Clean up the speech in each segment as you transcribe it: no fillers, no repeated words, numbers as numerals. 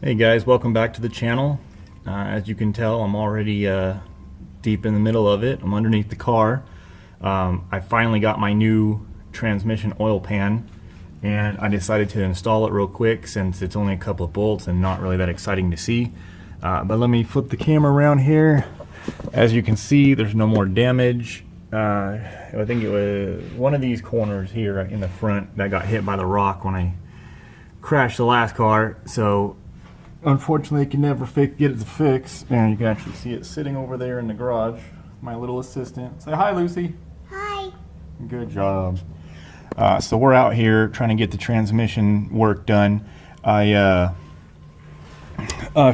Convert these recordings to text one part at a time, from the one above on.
Hey guys, welcome back to the channel. As you can tell, I'm already deep in the middle of it. I'm underneath the car. I finally got my new transmission oil pan, and I decided to install it real quick since it's only a couple of bolts and not really that exciting to see. But let me flip the camera around here. As you can see, there's no more damage. I think it was one of these corners here in the front that got hit by the rock when I crashed the last car. So unfortunately, I can never get it to fix, and you can actually see it sitting over there in the garage. My little assistant. Say hi, Lucy. Hi. Good job. So we're out here trying to get the transmission work done. I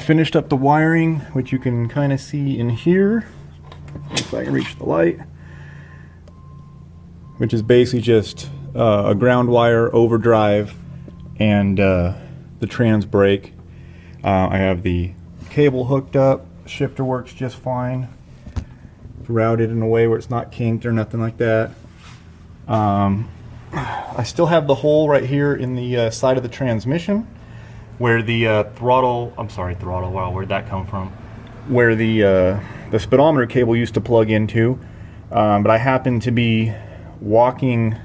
finished up the wiring, which you can kind of see in here, if I can reach the light, which is basically just a ground wire, overdrive, and the trans brake. I have the cable hooked up. Shifter works just fine. It's routed in a way where it's not kinked or nothing like that. I still have the hole right here in the side of the transmission where the throttle, wow, where'd that come from? Where the speedometer cable used to plug into. But I happened to be walking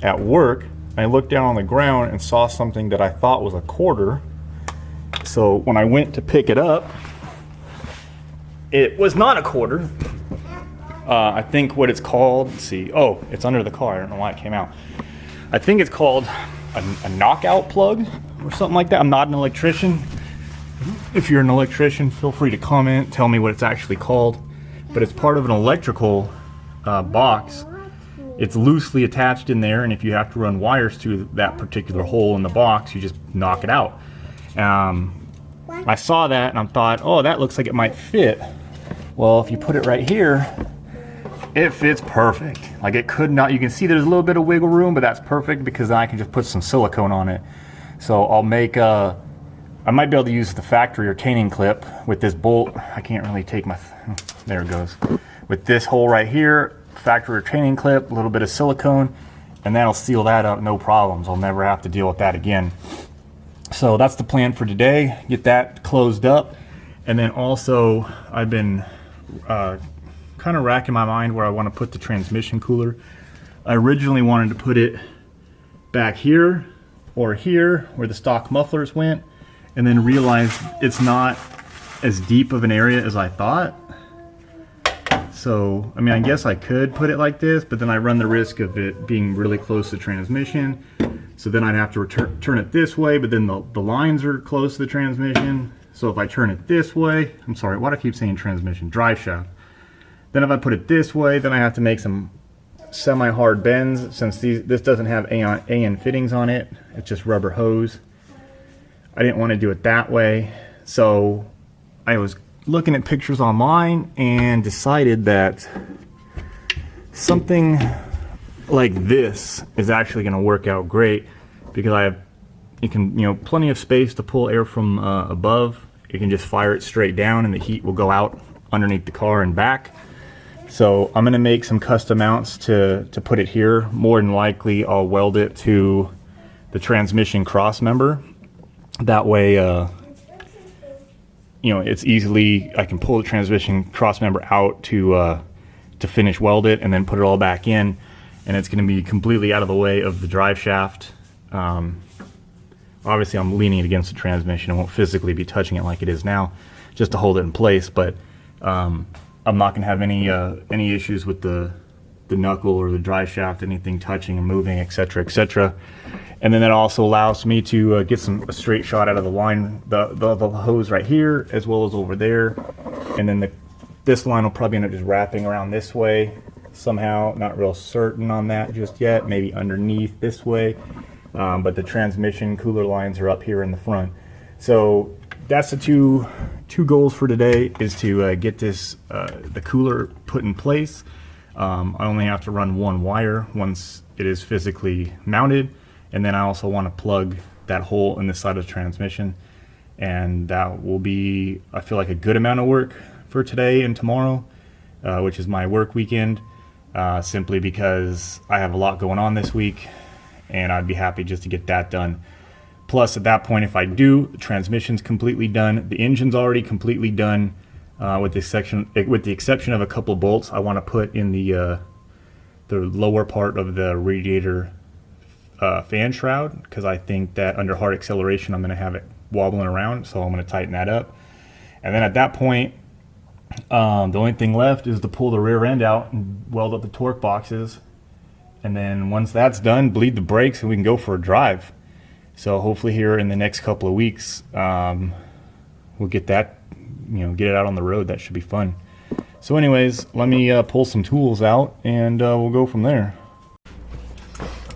at work. I looked down on the ground and saw something that I thought was a quarter. So when I went to pick it up, it was not a quarter. I think what it's called, let's see, oh, it's under the car. I don't know why it came out. I think it's called a knockout plug or something like that. I'm not an electrician. If you're an electrician, feel free to comment, tell me what it's actually called. But it's part of an electrical box. It's loosely attached in there, and if you have to run wires to that particular hole in the box, you just knock it out. I saw that and I thought, oh, that looks like it might fit. Well, if you put it right here, it fits perfect. Like, it could not, you can see there's a little bit of wiggle room, but that's perfect because then I can just put some silicone on it. So I'll make I might be able to use the factory retaining clip with this bolt. I can't really take my, there it goes. With this hole right here, factory retaining clip, a little bit of silicone, and that'll seal that up, no problems. I'll never have to deal with that again. So that's the plan for today, get that closed up. And then also I've been kind of racking my mind where I want to put the transmission cooler. I originally wanted to put it back here or here where the stock mufflers went, and then realized it's not as deep of an area as I thought. So, I mean, I guess I could put it like this, but then I run the risk of it being really close to transmission. So then I'd have to turn it this way, but then the lines are close to the transmission. So if I turn it this way, I'm sorry, why do I keep saying transmission? Drive shaft. Then if I put it this way, then I have to make some semi-hard bends, since this doesn't have AN fittings on it. It's just rubber hose. I didn't want to do it that way. So I was looking at pictures online and decided that something like this is actually going to work out great, because you can plenty of space to pull air from above. You can just fire it straight down and the heat will go out underneath the car and back. So I'm going to make some custom mounts to put it here. More than likely I'll weld it to the transmission cross member. That way it's easily, I can pull the transmission cross member out to finish weld it and then put it all back in, and it's going to be completely out of the way of the drive shaft. Obviously I'm leaning it against the transmission. I won't physically be touching it like it is now, just to hold it in place, but I'm not going to have any issues with the knuckle or the drive shaft, anything touching and moving, etc., etc. And then that also allows me to get a straight shot out of the line, the hose right here, as well as over there. And then this line will probably end up just wrapping around this way somehow. Not real certain on that just yet. Maybe underneath this way. But the transmission cooler lines are up here in the front. So that's the two goals for today, is to get this the cooler put in place. I only have to run one wire once it is physically mounted. And then I also want to plug that hole in the side of the transmission, and that will be, I feel like, a good amount of work for today and tomorrow, which is my work weekend, simply because I have a lot going on this week, and I'd be happy just to get that done. Plus, at that point, if I do, the transmission's completely done. The engine's already completely done, with the exception of a couple bolts I want to put in the lower part of the radiator fan shroud, because I think that under hard acceleration I'm going to have it wobbling around, so I'm going to tighten that up. And then at that point, the only thing left is to pull the rear end out and weld up the torque boxes. And then once that's done, bleed the brakes and we can go for a drive. So hopefully here in the next couple of weeks, we'll get that, get it out on the road. That should be fun. So anyways, let me pull some tools out and we'll go from there.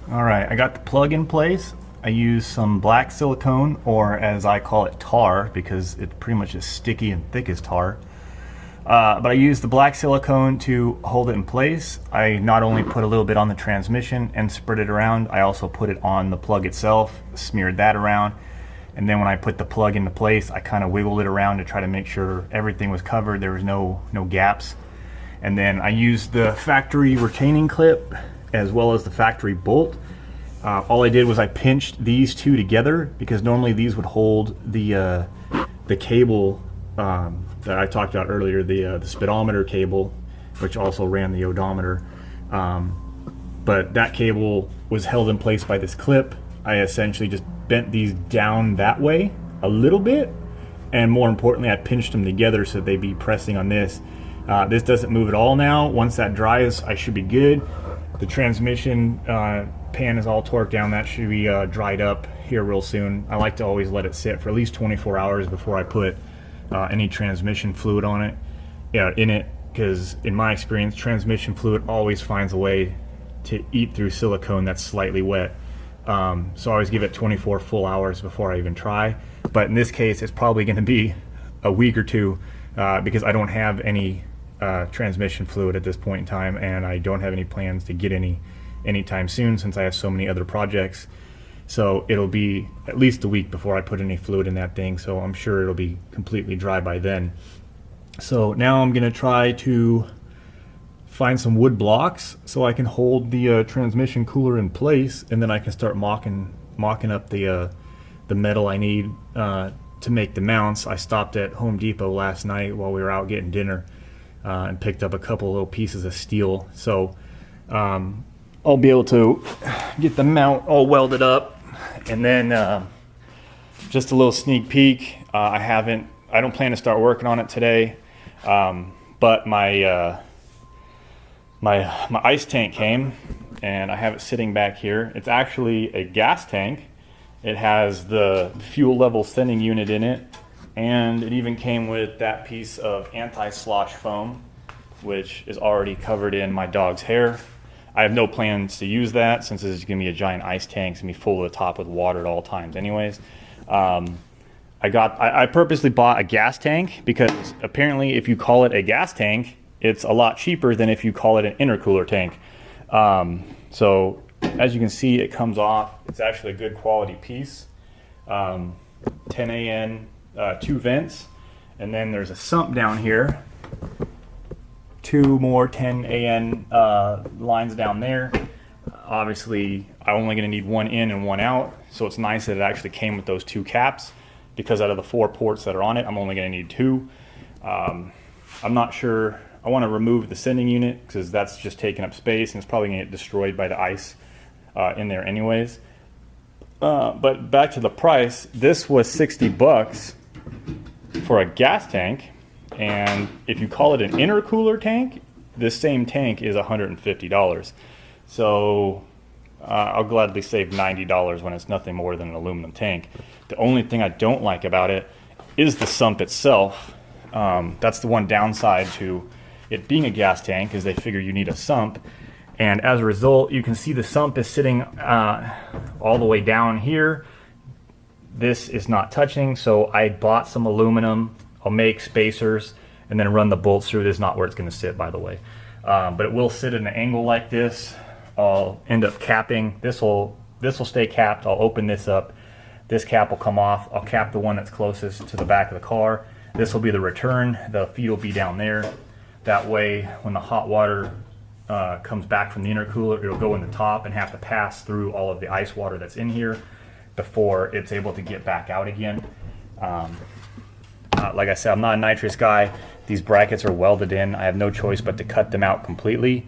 All right, I got the plug in place. I use some black silicone, or as I call it, tar, because it's pretty much as sticky and thick as tar. But I use the black silicone to hold it in place. I not only put a little bit on the transmission and spread it around, I also put it on the plug itself, smeared that around. And then when I put the plug into place, I kind of wiggled it around to try to make sure everything was covered, there was no gaps. And then I used the factory retaining clip as well as the factory bolt. All I did was I pinched these two together, because normally these would hold the cable that I talked about earlier, the speedometer cable, which also ran the odometer. But that cable was held in place by this clip. I essentially just bent these down that way a little bit, and more importantly, I pinched them together so they'd be pressing on this. This doesn't move at all now. Once that dries, I should be good. The transmission pan is all torqued down. That should be dried up here real soon. I like to always let it sit for at least 24 hours before I put any transmission fluid on it, in it, because in my experience, transmission fluid always finds a way to eat through silicone that's slightly wet. So I always give it 24 full hours before I even try. But in this case, it's probably going to be a week or two, because I don't have any transmission fluid at this point in time, and I don't have any plans to get any anytime soon, since I have so many other projects. So it'll be at least a week before I put any fluid in that thing, so I'm sure it'll be completely dry by then. So now I'm gonna try to find some wood blocks so I can hold the transmission cooler in place, and then I can start mocking up the metal I need to make the mounts. I stopped at Home Depot last night while we were out getting dinner, and picked up a couple little pieces of steel. So I'll be able to get the mount all welded up. And then just a little sneak peek, I don't plan to start working on it today, but my ice tank came, and I have it sitting back here. It's actually a gas tank. It has the fuel level sending unit in it, and it even came with that piece of anti-slosh foam, which is already covered in my dog's hair. I have no plans to use that, since this is going to be a giant ice tank. It's going to be full to the top with water at all times anyways. I purposely bought a gas tank, because apparently if you call it a gas tank, it's a lot cheaper than if you call it an intercooler tank. So as you can see, it comes off. It's actually a good quality piece. 10 AN, 2 vents, and then there's a sump down here. 2 more 10 AN lines down there. Obviously, I'm only going to need 1 in and 1 out, so it's nice that it actually came with those 2 caps, because out of the 4 ports that are on it, I'm only going to need 2. I'm not sure. I want to remove the sending unit, because that's just taking up space, and it's probably going to get destroyed by the ice in there anyways. But back to the price, this was 60 bucks for a gas tank. And if you call it an intercooler tank, this same tank is $150. So I'll gladly save $90 when it's nothing more than an aluminum tank. The only thing I don't like about it is the sump itself. That's the one downside to it being a gas tank, is they figure you need a sump. And as a result, you can see the sump is sitting all the way down here. This is not touching, so I bought some aluminum. I'll make spacers and then run the bolts through. This is not where it's going to sit, by the way. But it will sit at an angle like this. I'll end up capping. This will stay capped. I'll open this up. This cap will come off. I'll cap the one that's closest to the back of the car. This will be the return. The feed will be down there. That way, when the hot water comes back from the intercooler, it'll go in the top and have to pass through all of the ice water that's in here before it's able to get back out again. Like I said, I'm not a nitrous guy. These brackets are welded in. I have no choice but to cut them out completely.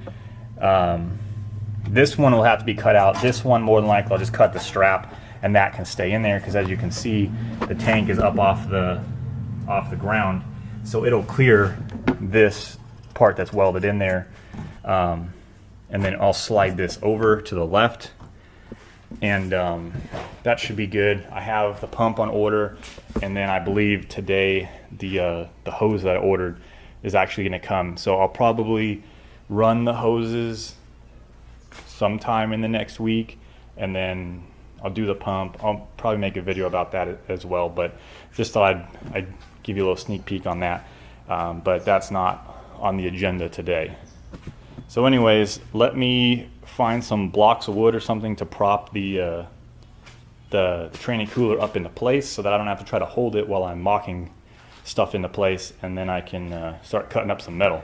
This one will have to be cut out. This one, more than likely, I'll just cut the strap and that can stay in there, because as you can see, the tank is up off the ground. So it'll clear this part that's welded in there. And then I'll slide this over to the left, and that should be good. I have the pump on order, and then I believe today the hose that I ordered is actually going to come. So I'll probably run the hoses sometime in the next week, and then I'll do the pump. I'll probably make a video about that as well, but just thought I'd give you a little sneak peek on that. But that's not on the agenda today. So anyways, let me find some blocks of wood or something to prop the training cooler up into place, so that I don't have to try to hold it while I'm mocking stuff into place, and then I can start cutting up some metal.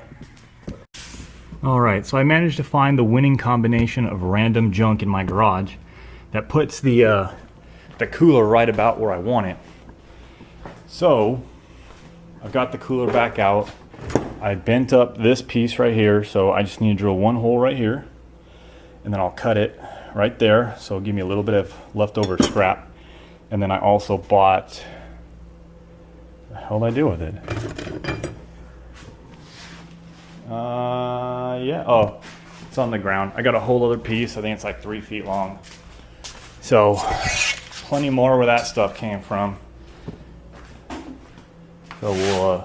Alright, so I managed to find the winning combination of random junk in my garage that puts the cooler right about where I want it. So I've got the cooler back out. I bent up this piece right here, so I just need to drill one hole right here, and then I'll cut it right there, so it'll give me a little bit of leftover scrap. And then I also bought, what the hell did I do with it? Yeah, oh, it's on the ground. I got a whole other piece. I think it's like 3 feet long. So plenty more where that stuff came from. So we'll,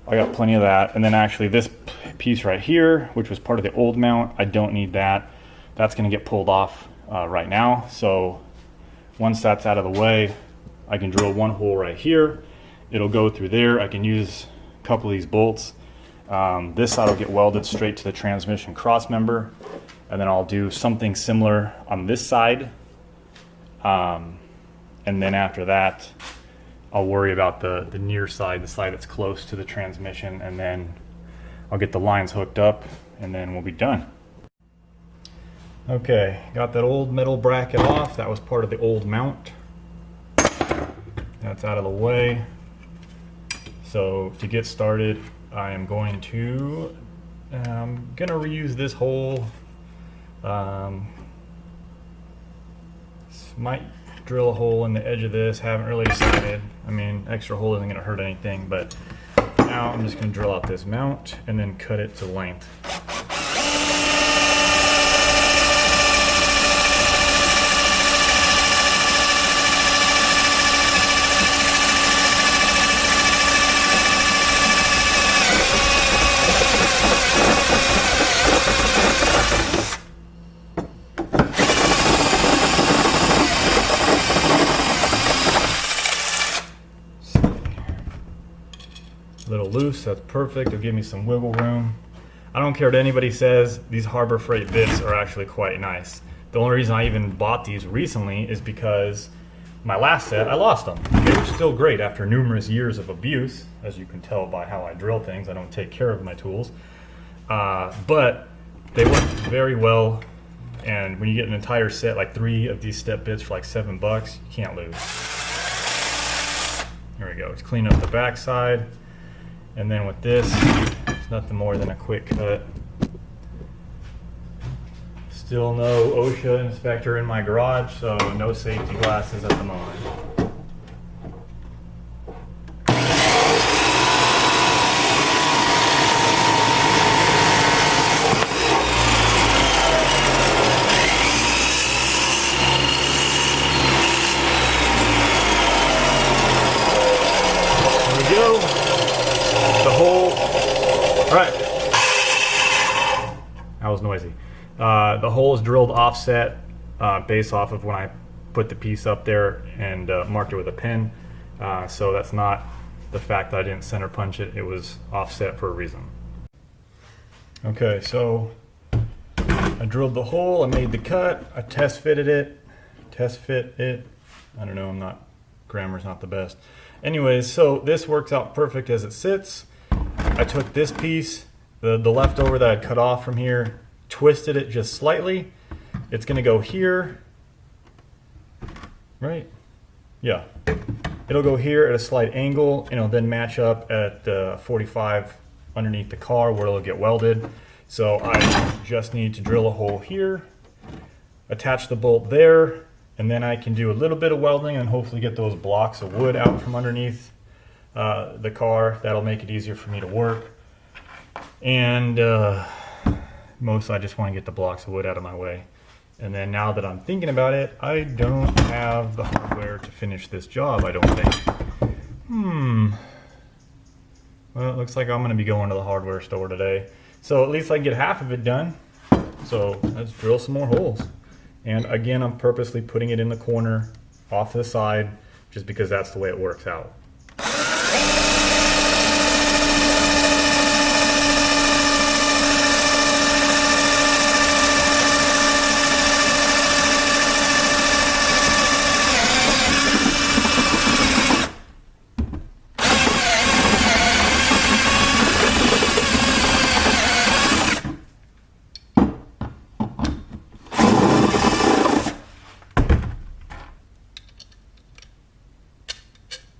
I got plenty of that. And then actually this piece right here, which was part of the old mount, I don't need that. That's gonna get pulled off right now. So once that's out of the way, I can drill one hole right here. It'll go through there. I can use a couple of these bolts. This side will get welded straight to the transmission cross member, and then I'll do something similar on this side. And then after that, I'll worry about the near side, the side that's close to the transmission, and then I'll get the lines hooked up, and then we'll be done. Okay, got that old metal bracket off. That was part of the old mount. That's out of the way. So to get started, I am going to reuse this hole. Might drill a hole in the edge of this. Haven't really decided. I mean, extra hole isn't going to hurt anything, but for now I'm just going to drill out this mount and then cut it to length. Little loose, that's perfect. It'll give me some wiggle room. I don't care what anybody says, these Harbor Freight bits are actually quite nice. The only reason I even bought these recently is because my last set, I lost them. They were still great after numerous years of abuse. As you can tell by how I drill things, I don't take care of my tools. But they work very well, and when you get an entire set, like 3 of these step bits for like $7, you can't lose. There we go, let's clean up the back side. And then with this, it's nothing more than a quick cut. Still no OSHA inspector in my garage, so no safety glasses at the moment. There we go. The hole, all right, that was noisy. The hole is drilled offset based off of when I put the piece up there and marked it with a pin. So that's not the fact that I didn't center punch it, it was offset for a reason. Okay, so I drilled the hole, I made the cut, I test fit it. I don't know, grammar's not the best. Anyways, so this works out perfect as it sits. I took this piece, the leftover that I'd cut off from here, twisted it just slightly. It's gonna go here, right? Yeah. It'll go here at a slight angle, and it'll then match up at 45 underneath the car where it'll get welded. So I just need to drill a hole here, attach the bolt there, and then I can do a little bit of welding and hopefully get those blocks of wood out from underneath the car. That'll make it easier for me to work. And mostly I just want to get the blocks of wood out of my way. And then now that I'm thinking about it, I don't have the hardware to finish this job, I don't think. Well, it looks like I'm going to be going to the hardware store today. So at least I can get half of it done. So let's drill some more holes. And again, I'm purposely putting it in the corner, off to the side, just because that's the way it works out.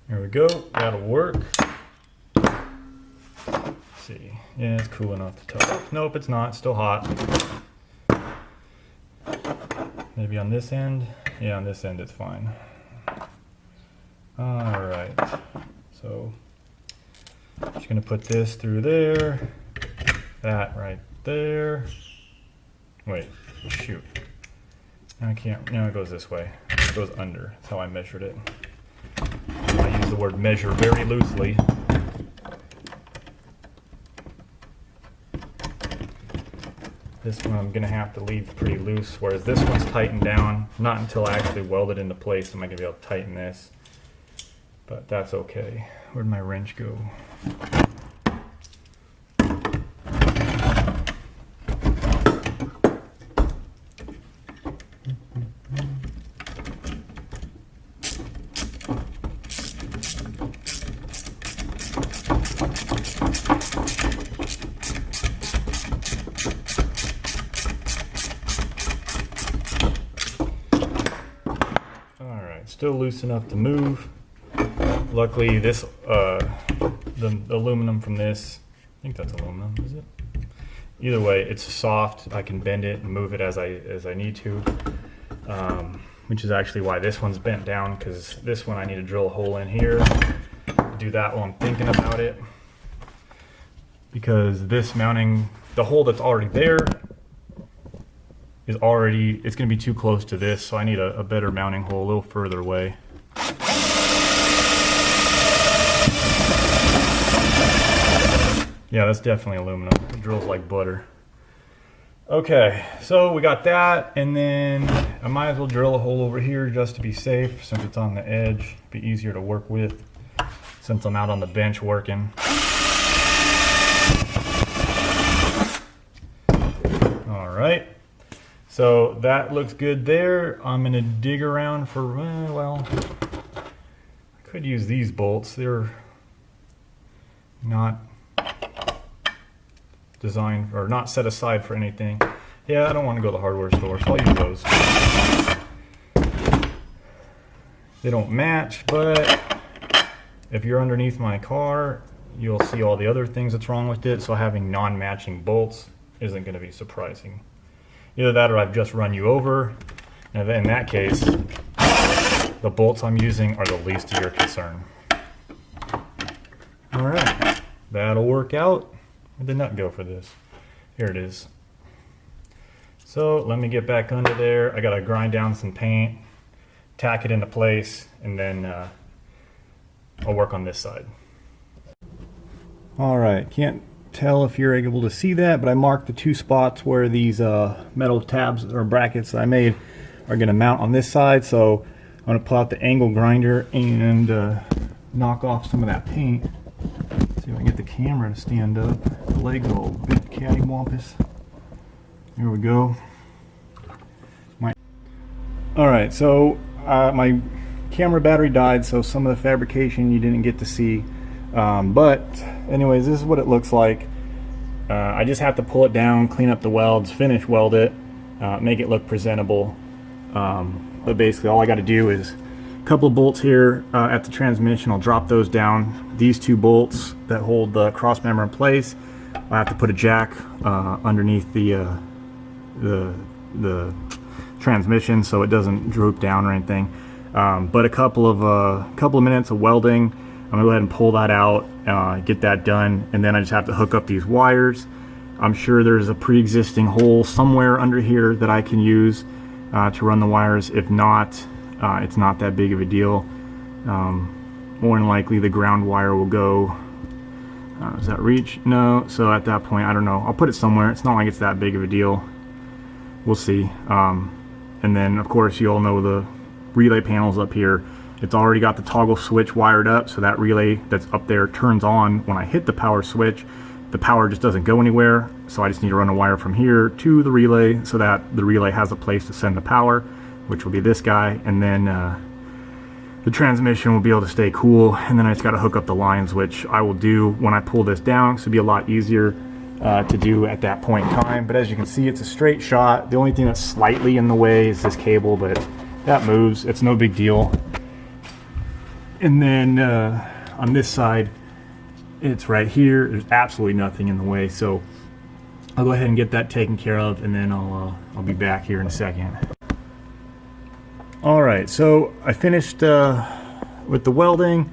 There we go, that'll work. Let's see, yeah, it's cool enough to tell. Nope, it's not, it's still hot. Maybe on this end? Yeah, on this end it's fine. Alright, so just gonna put this through there, that right there. Wait, shoot. I can't, no, it goes this way. It goes under, that's how I measured it. I use the word measure very loosely. This one I'm going to have to leave pretty loose, whereas this one's tightened down. Not until I actually weld it into place am I going to be able to tighten this. But that's okay. Where'd my wrench go? Still loose enough to move. Luckily this, the aluminum from this, I think that's aluminum, is it? Either way, it's soft. I can bend it and move it as I need to, which is actually why this one's bent down, because this one I need to drill a hole in here. Do that while I'm thinking about it, because this mounting, the hole that's already there, is already, it's going to be too close to this, so I need a better mounting hole a little further away. Yeah, that's definitely aluminum. It drills like butter. Okay, so we got that, and then I might as well drill a hole over here just to be safe, since it's on the edge. Be easier to work with since I'm out on the bench working. All right. So that looks good there. I'm going to dig around for, well, I could use these bolts. They're not designed or not set aside for anything. Yeah, I don't want to go to the hardware store, so I'll use those. They don't match, but if you're underneath my car, you'll see all the other things that's wrong with it, so having non-matching bolts isn't going to be surprising. Either that or I've just run you over, and in that case, the bolts I'm using are the least of your concern. Alright, that'll work out. Where'd the nut go for this? Here it is. So let me get back under there. I gotta grind down some paint, tack it into place, and then I'll work on this side. Alright, can't tell if you're able to see that, but I marked the two spots where these metal tabs or brackets that I made are going to mount on this side. So I'm going to pull out the angle grinder and knock off some of that paint. See if I can get the camera to stand up. The legs are all bit cattywampus. There we go. Alright, so my camera battery died, so some of the fabrication you didn't get to see. But anyways, this is what it looks like. I just have to pull it down, clean up the welds, finish weld it, make it look presentable. But basically all I got to do is couple of bolts here at the transmission. I'll drop those down. These 2 bolts that hold the cross member in place, I have to put a jack underneath the transmission so it doesn't droop down or anything. But a couple of minutes of welding. I'm gonna go ahead and pull that out, get that done, and then I just have to hook up these wires. I'm sure there's a pre-existing hole somewhere under here that I can use to run the wires. If not, it's not that big of a deal. More than likely the ground wire will go, does that reach? No. So at that point, I don't know, I'll put it somewhere. It's not like it's that big of a deal. We'll see. And then of course you all know the relay panels up here. It's already got the toggle switch wired up, so that relay that's up there turns on when I hit the power switch. The power just doesn't go anywhere, so I just need to run a wire from here to the relay so that the relay has a place to send the power, which will be this guy, and then the transmission will be able to stay cool. And then I just got to hook up the lines, which I will do when I pull this down, so it'll be a lot easier to do at that point in time. But as you can see, it's a straight shot. The only thing that's slightly in the way is this cable, but that moves. It's no big deal. And then on this side, it's right here. There's absolutely nothing in the way, so I'll go ahead and get that taken care of, and then I'll be back here in a second. All right, so I finished with the welding.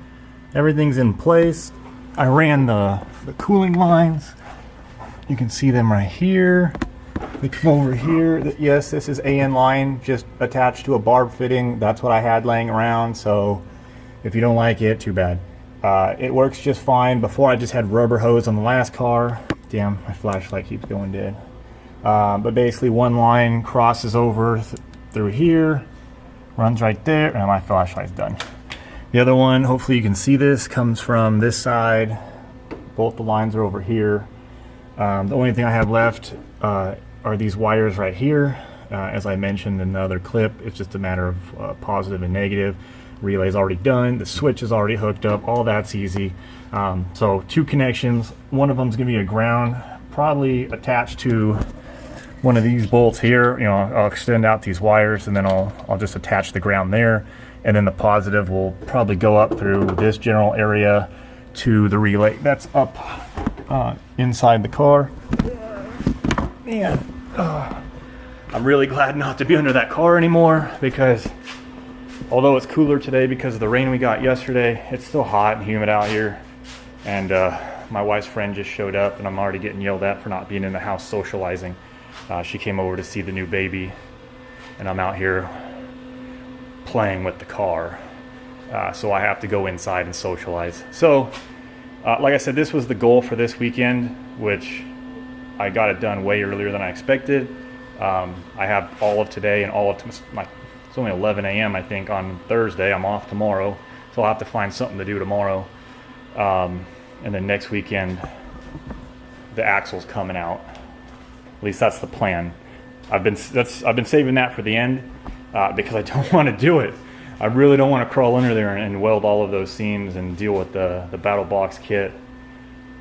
Everything's in place. I ran the cooling lines. You can see them right here. We come over here. Yes, this is AN line, just attached to a barb fitting. That's what I had laying around, so if you don't like it, too bad. It works just fine. Before I just had rubber hose on the last car. Damn, my flashlight keeps going dead. But basically one line crosses over through here, runs right there, and my flashlight's done. The other one, hopefully you can see this, comes from this side. Both the lines are over here. The only thing I have left are these wires right here. As I mentioned in the other clip, it's just a matter of positive and negative. Relay's already done, the switch is already hooked up, all that's easy. So 2 connections. One of them is going to be a ground, probably attached to one of these bolts here. You know, I'll extend out these wires, and then I'll just attach the ground there, and then the positive will probably go up through this general area to the relay that's up inside the car. Man, I'm really glad not to be under that car anymore, because although it's cooler today because of the rain we got yesterday, it's still hot and humid out here. And my wife's friend just showed up, and I'm already getting yelled at for not being in the house socializing. She came over to see the new baby, and I'm out here playing with the car. So I have to go inside and socialize. So, like I said, this was the goal for this weekend, which I got it done way earlier than I expected. I have all of today and all of it's only 11 a.m. I think on Thursday. I'm off tomorrow, so I'll have to find something to do tomorrow. And then next weekend, the axle's coming out. At least that's the plan. I've been saving that for the end because I don't want to do it. I really don't want to crawl under there and weld all of those seams and deal with the battle box kit.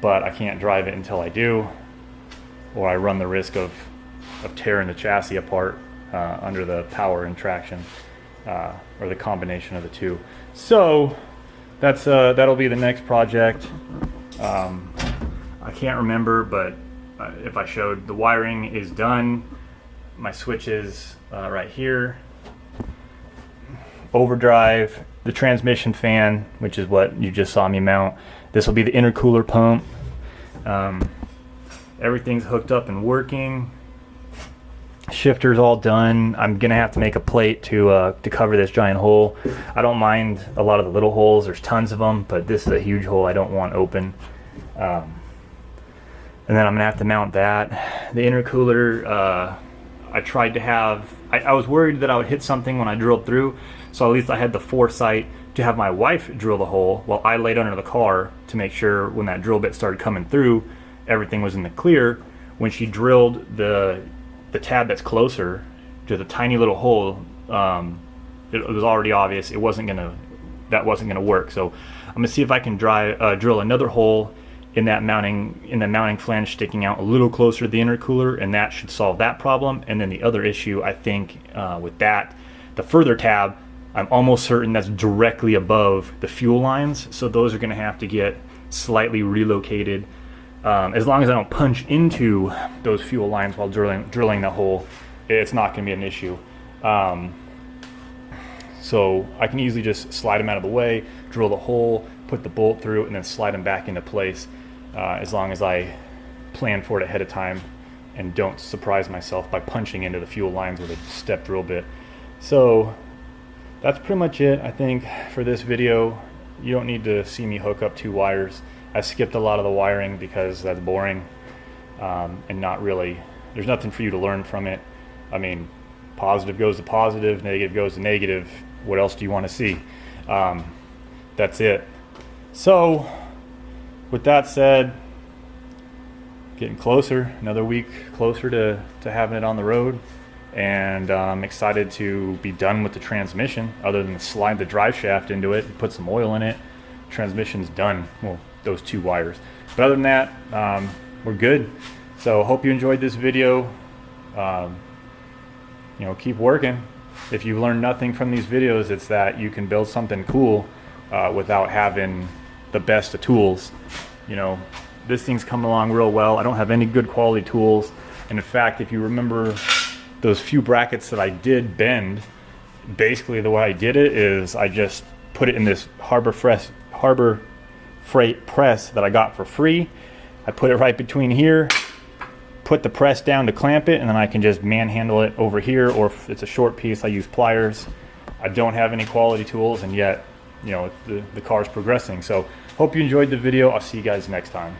But I can't drive it until I do, or I run the risk of tearing the chassis apart under the power and traction, or the combination of the two. So that's that'll be the next project. I can't remember, but if I showed, the wiring is done. My switch is right here. Overdrive, the transmission fan, which is what you just saw me mount. This will be the intercooler pump. Everything's hooked up and working. Shifter's all done. I'm gonna have to make a plate to cover this giant hole. I don't mind a lot of the little holes, there's tons of them, but this is a huge hole I don't want open. And then I'm gonna have to mount that. The intercooler, I tried to have, I was worried that I would hit something when I drilled through, so at least I had the foresight to have my wife drill the hole while I laid under the car to make sure when that drill bit started coming through, everything was in the clear. When she drilled the tab that's closer to the tiny little hole, it was already obvious that wasn't gonna work. So I'm gonna see if I can drill another hole in the mounting flange sticking out a little closer to the intercooler, and that should solve that problem. And then the other issue, I think, with that, the further tab, I'm almost certain that's directly above the fuel lines, so those are going to have to get slightly relocated. As long as I don't punch into those fuel lines while drilling the hole, it's not going to be an issue. So I can easily just slide them out of the way, drill the hole, put the bolt through, and then slide them back into place, as long as I plan for it ahead of time and don't surprise myself by punching into the fuel lines with a step drill bit. So that's pretty much it, I think, for this video. You don't need to see me hook up 2 wires. I skipped a lot of the wiring because that's boring, and not really, there's nothing for you to learn from it. I mean, positive goes to positive, negative goes to negative. What else do you want to see? That's it. So with that said, getting closer, another week closer to having it on the road, and I'm excited to be done with the transmission, other than slide the drive shaft into it and put some oil in it. Transmission's done. Well, those 2 wires, but other than that, we're good. So hope you enjoyed this video. You know, keep working. If you learn nothing from these videos, it's that you can build something cool without having the best of tools. You know, this thing's coming along real well. I don't have any good quality tools, and in fact, if you remember those few brackets that I did bend, basically the way I did it is I just put it in this Harbor Freight press that I got for free. I put it right between here, put the press down to clamp it, and then I can just manhandle it over here, or if it's a short piece, I use pliers. I don't have any quality tools, and yet, you know, the car's progressing. So hope you enjoyed the video. I'll see you guys next time.